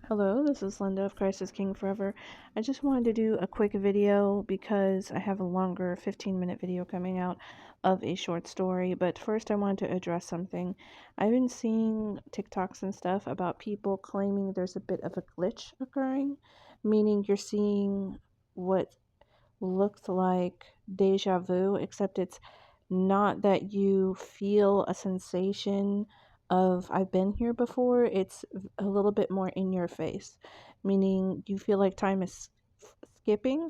Hello, this is Linda of Christ is King Forever. I just wanted to do a quick video because I have a longer 15-minute video coming out of a short story. But first, I wanted to address something. I've been seeing TikToks and stuff about people claiming there's a bit of a glitch occurring, meaning you're seeing what looks like deja vu, except it's not that you feel a sensation of I've been here before. It's a little bit more in your face, meaning you feel like time is skipping,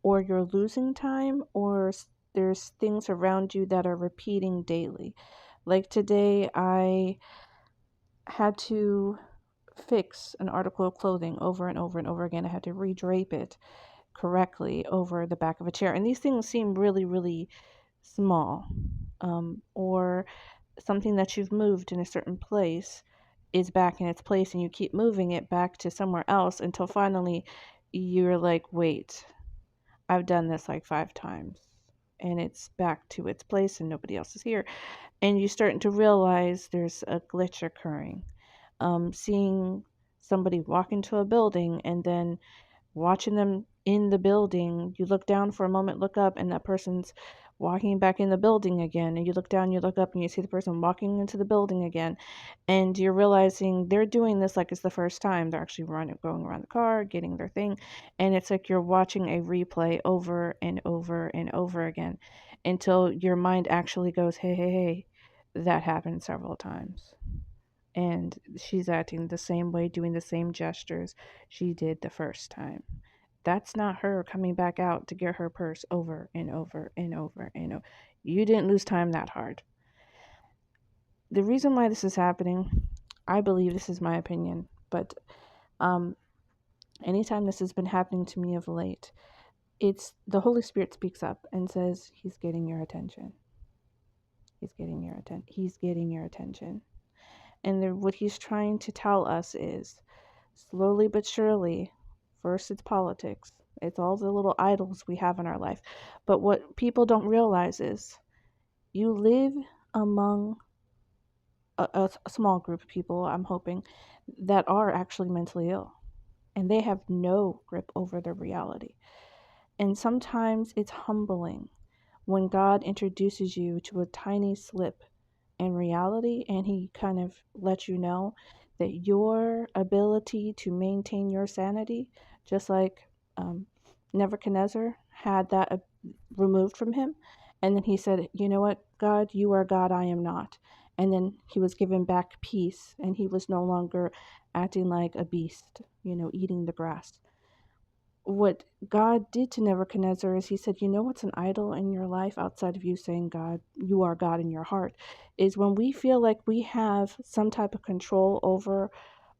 or you're losing time, or there's things around you that are repeating daily. Like today, I had to fix an article of clothing over and over and over again. I had to redrape it correctly over the back of a chair. And these things seem really, really small, or something that you've moved in a certain place is back in its place and you keep moving it back to somewhere else until finally you're like, wait, I've done this like 5 times and it's back to its place and nobody else is here. And you're starting to realize there's a glitch occurring. Seeing somebody walk into a building and then watching them in the building, you look down for a moment, look up, and that person's walking back in the building again. And you look down, you look up, and you see the person walking into the building again. And you're realizing they're doing this like it's the first time. They're actually going around the car, getting their thing. And it's like you're watching a replay over and over and over again until your mind actually goes, hey, hey, hey, that happened several times. And she's acting the same way, doing the same gestures she did the first time. That's not her coming back out to get her purse over and over and over and over. You didn't lose time that hard. The reason why this is happening, I believe, this is my opinion, but um, anytime this has been happening to me of late, it's the Holy Spirit speaks up and says, He's getting your attention. He's getting your attention. He's getting your attention. And what he's trying to tell us is, slowly but surely, first it's politics. It's all the little idols we have in our life. But what people don't realize is you live among a small group of people, I'm hoping, that are actually mentally ill. And they have no grip over their reality. And sometimes it's humbling when God introduces you to a tiny slip in reality and he kind of lets you know that your ability to maintain your sanity, just like um, Nebuchadnezzar had that removed from him, and then he said, you know what, God, you are God, I am not. And then he was given back peace and he was no longer acting like a beast, eating the grass. What God did to Nebuchadnezzar is he said, you know what's an idol in your life outside of you saying God, you are God in your heart, is when we feel like we have some type of control over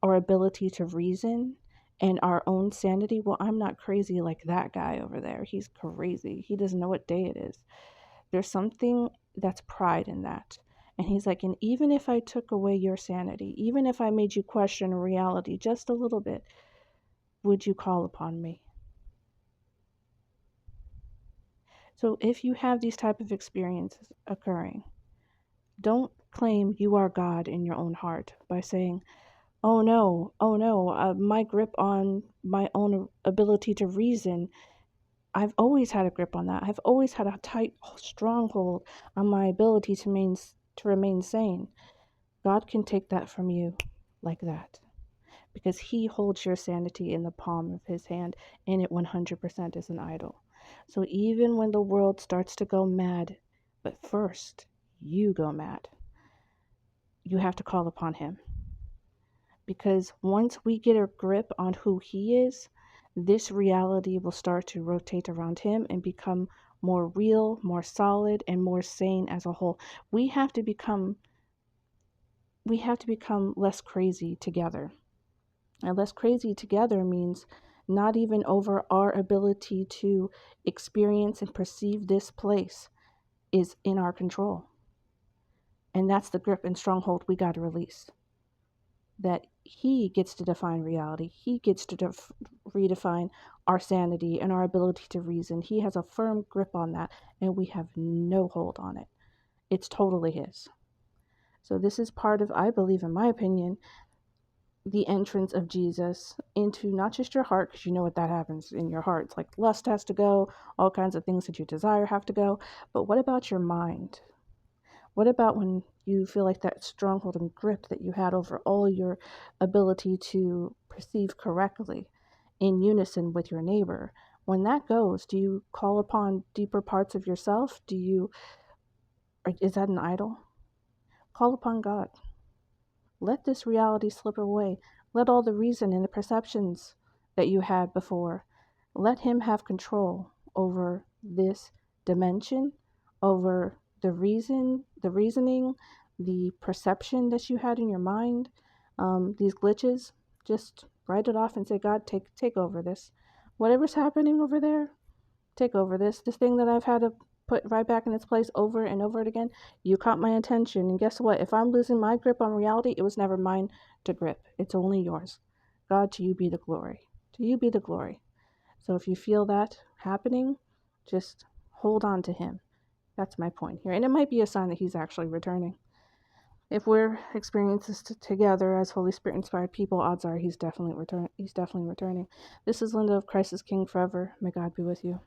our ability to reason and our own sanity. Well, I'm not crazy like that guy over there. He's crazy. He doesn't know what day it is. There's something that's pride in that. And he's like, and even if I took away your sanity, even if I made you question reality just a little bit, would you call upon me? So if you have these type of experiences occurring, don't claim you are God in your own heart by saying, oh no, my grip on my own ability to reason, I've always had a grip on that. I've always had a tight stronghold on my ability to remain sane. God can take that from you like that because he holds your sanity in the palm of his hand, and it 100% is an idol. So even when the world starts to go mad, but first you go mad, you have to call upon him. Because once we get a grip on who he is, this reality will start to rotate around him and become more real, more solid, and more sane as a whole. We have to become less crazy together. And less crazy together means not even over our ability to experience and perceive this place is in our control. And that's the grip and stronghold we got to release. That he gets to define reality. He gets to redefine our sanity and our ability to reason. He has a firm grip on that, and we have no hold on it. It's totally his. So this is part of, I believe, in my opinion, the entrance of Jesus into not just your heart, because you know what that happens in your heart. It's like lust has to go, all kinds of things that you desire have to go. But what about your mind? What about when you feel like that stronghold and grip that you had over all your ability to perceive correctly in unison with your neighbor? When that goes, do you call upon deeper parts of yourself? Or is that an idol? Call upon God. Let this reality slip away. Let all the reason and the perceptions that you had before, let Him have control over this dimension, over the reasoning, the perception that you had in your mind, these glitches. Just write it off and say, God, take over this. Whatever's happening over there, take over this thing that I've had to put right back in its place over and over again. You caught my attention, and guess what? If I'm losing my grip on reality, it was never mine to grip. It's only yours. God, to you be the glory. To you be the glory. So if you feel that happening, just hold on to Him. That's my point here. And it might be a sign that He's actually returning. If we're experiencing this together as Holy Spirit inspired people, odds are He's definitely returning. This is Linda of Christ is King Forever. May God be with you.